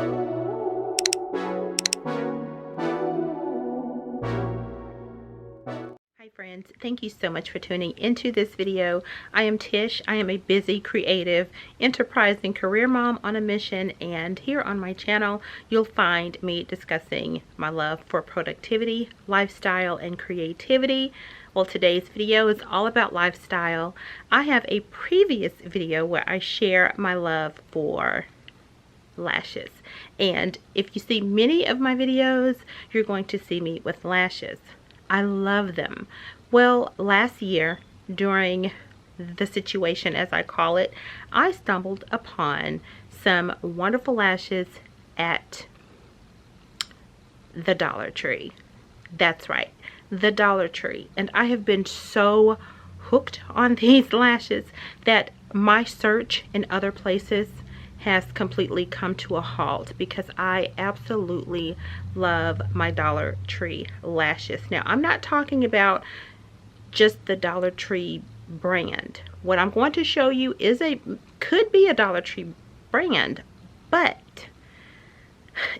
Hi friends, thank you so much for tuning into this video. I am Tish. I am a busy, creative, enterprising career mom on a mission, and here on my channel you'll find me discussing my love for productivity, lifestyle, and creativity. Well, today's video is all about lifestyle. I have a previous video where I share my love for lashes, and if you see many of my videos, you're going to see me with lashes. I love them. Well, last year during the situation, as I call it, I stumbled upon some wonderful lashes at the Dollar Tree. That's right, the Dollar Tree. And I have been so hooked on these lashes that my search in other places has completely come to a halt, because I absolutely love my Dollar Tree lashes. Now, I'm not talking about just the Dollar Tree brand. What I'm going to show you is could be a Dollar Tree brand, but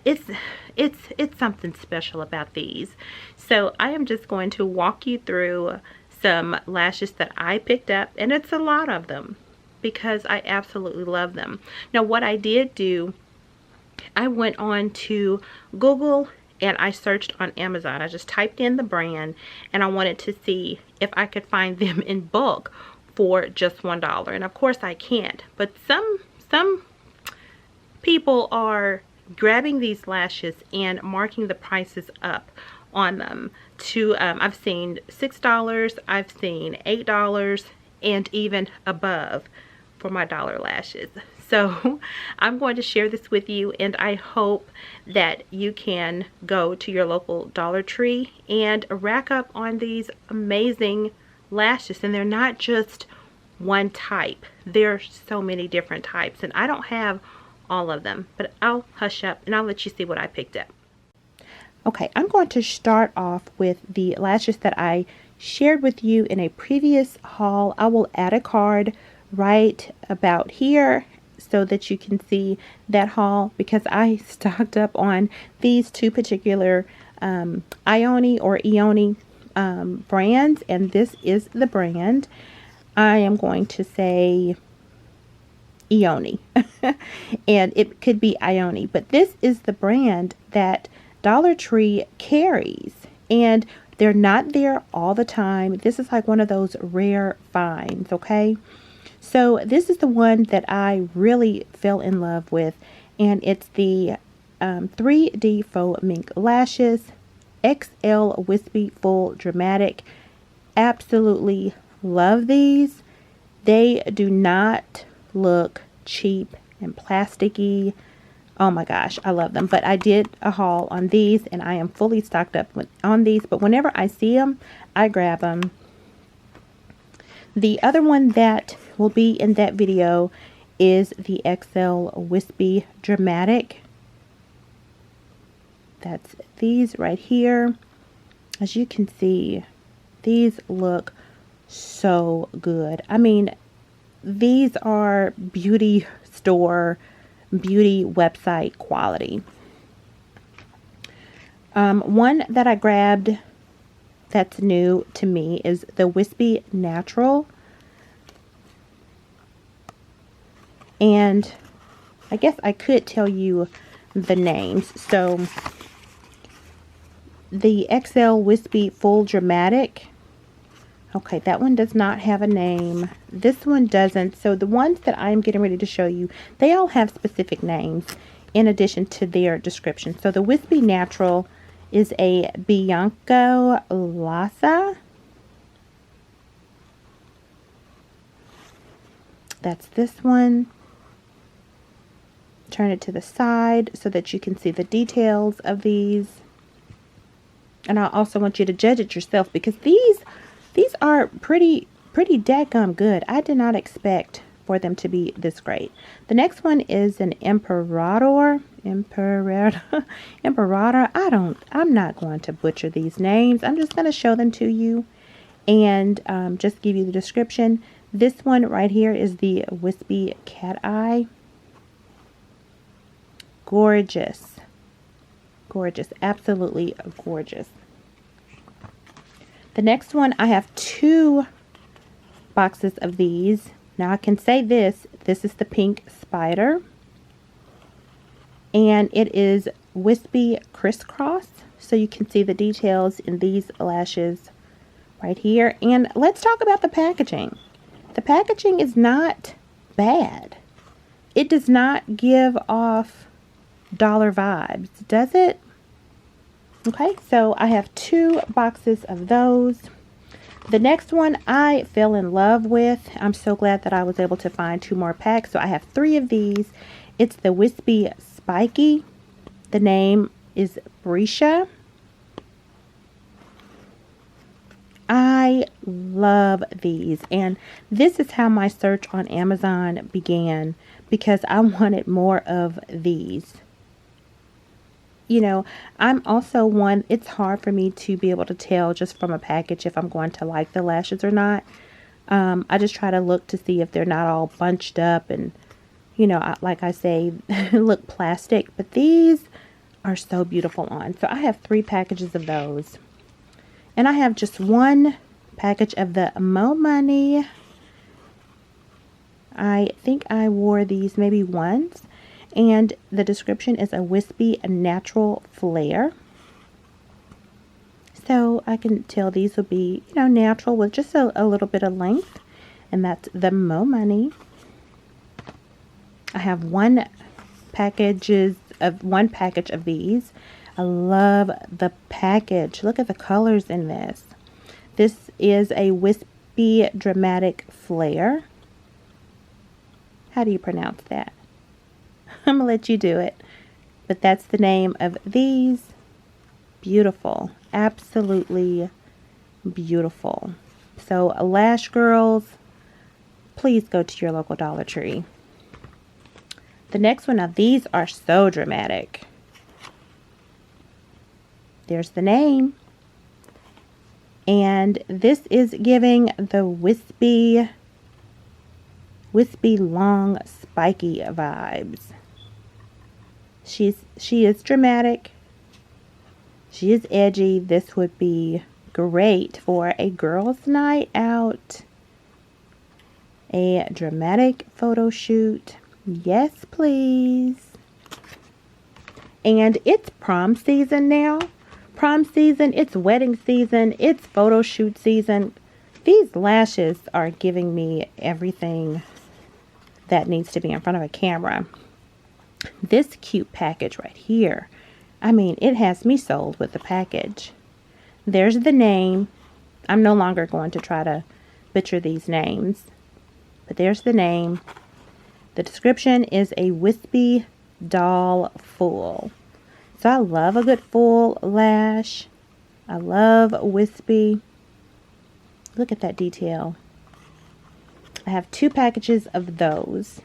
it's something special about these. So I am just going to walk you through some lashes that I picked up, and it's a lot of them, because I absolutely love them. Now, what I did do, I went on to Google and I searched on Amazon. I just typed in the brand and I wanted to see if I could find them in bulk for just $1. And of course I can't, but some people are grabbing these lashes and marking the prices up on them to I've seen $6, I've seen $8, and even above for my dollar lashes. So I'm going to share this with you, and I hope that you can go to your local Dollar Tree and rack up on these amazing lashes. And they're not just one type, there's so many different types, and I don't have all of them, but I'll hush up and I'll let you see what I picked up. Okay, I'm going to start off with the lashes that I shared with you in a previous haul. I will add a card right about here so that you can see that haul, because I stocked up on these two particular Ioni or Eoni brands, and this is the brand. I am going to say Eoni and it could be Ioni, but this is the brand that Dollar Tree carries, and they're not there all the time. This is like one of those rare finds, okay? So this is the one that I really fell in love with, and it's the 3D Faux Mink Lashes XL Wispy Full Dramatic. Absolutely love these. They do not look cheap and plasticky. Oh my gosh, I love them. But I did a haul on these, and I am fully stocked up on these, but whenever I see them, I grab them. The other one that will be in that video is the XL Wispy Dramatic. That's these right here. As you can see, these look so good. I mean, these are beauty store, beauty website quality. One that I grabbed that's new to me is the Wispy Natural, and I guess I could tell you the names. So the XL Wispy Full Dramatic, okay, that one does not have a name. This one doesn't. So the ones that I'm getting ready to show you, they all have specific names in addition to their description. So the Wispy Natural is a Bianco Lassa. That's this one. Turn it to the side so that you can see the details of these. And I also want you to judge it yourself, because these are pretty dadgum good. I did not expect for them to be this great. The next one is an Imperator. I'm not going to butcher these names. I'm just going to show them to you and just give you the description. This one right here is the Wispy Cat Eye. gorgeous. Gorgeous. Absolutely gorgeous. The next one, I have 2 boxes of these. Now I can say this is the pink spider. And it is wispy crisscross. So you can see the details in these lashes right here. And let's talk about the packaging. The packaging is not bad. It does not give off dollar vibes, does it? Okay, so I have 2 boxes of those. The next one I fell in love with. I'm so glad that I was able to find 2 more packs. So I have 3 of these. It's the Wispy Spiky. The name is Brescia. I love these, and this is how my search on Amazon began, because I wanted more of these. You know, I'm also one, it's hard for me to be able to tell just from a package if I'm going to like the lashes or not. I just try to look to see if they're not all bunched up and, you know, like I say, look plastic. But these are so beautiful on. So I have 3 packages of those. And I have just 1 package of the Mo Money. I think I wore these maybe once. And the description is a wispy natural flare. So I can tell these will be, you know, natural with just a little bit of length. And that's the Mo Money. I have 1 package of these. I love the package. Look at the colors in this. This is a wispy dramatic flare. How do you pronounce that? I'm gonna let you do it. But that's the name of these. Beautiful. Absolutely beautiful. So Lash girls, please go to your local Dollar Tree. The next one, now these are so dramatic. There's the name. And this is giving the wispy long spiky vibes. She is dramatic. She is edgy. This would be great for a girls' night out. A dramatic photo shoot. Yes, please. And it's prom season now. Prom season, it's wedding season, it's photo shoot season. These lashes are giving me everything that needs to be in front of a camera. This cute package right here. I mean, it has me sold with the package. There's the name. I'm no longer going to try to butcher these names. But there's the name. The description is a wispy doll full. So I love a good full lash. I love wispy. Look at that detail. I have 2 packages of those.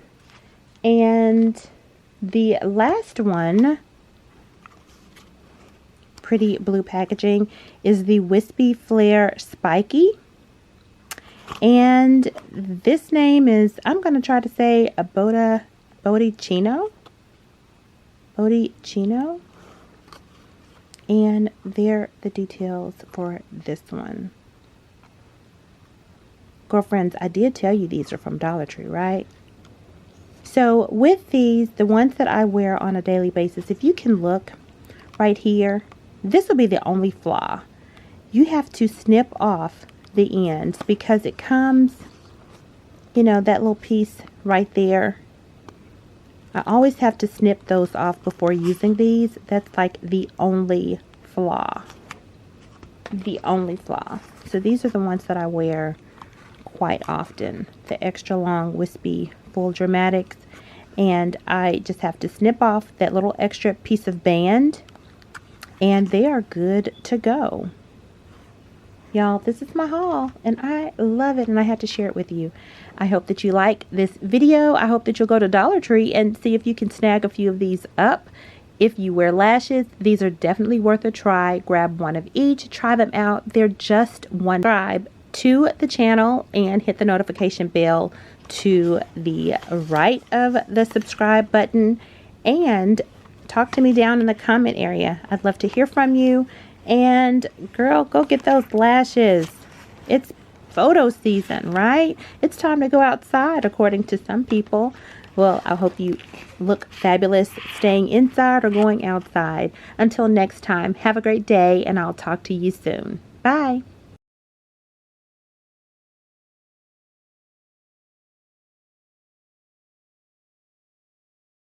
And the last one, pretty blue packaging, is the Wispy Flare Spiky. And this name is, I'm going to try to say a Bodicino. Bodicino. And there the details for this one. Girlfriends, I did tell you these are from Dollar Tree, right? So with these, the ones that I wear on a daily basis, if you can look right here, this will be the only flaw. You have to snip off the ends because it comes, you know, that little piece right there. I always have to snip those off before using these. That's like the only flaw. The only flaw. So these are the ones that I wear quite often. The extra long wispy full dramatics. And I just have to snip off that little extra piece of band. And they are good to go. Y'all, this is my haul and I love it and I had to share it with you. I hope that you like this video. I hope that you'll go to Dollar Tree and see if you can snag a few of these up. If you wear lashes, these are definitely worth a try. Grab one of each, try them out. They're just one. Subscribe to the channel and hit the notification bell to the right of the subscribe button. And talk to me down in the comment area. I'd love to hear from you. And girl, go get those lashes. It's photo season, right? It's time to go outside, according to some people. Well, I hope you look fabulous staying inside or going outside. Until next time, have a great day, and I'll talk to you soon. Bye.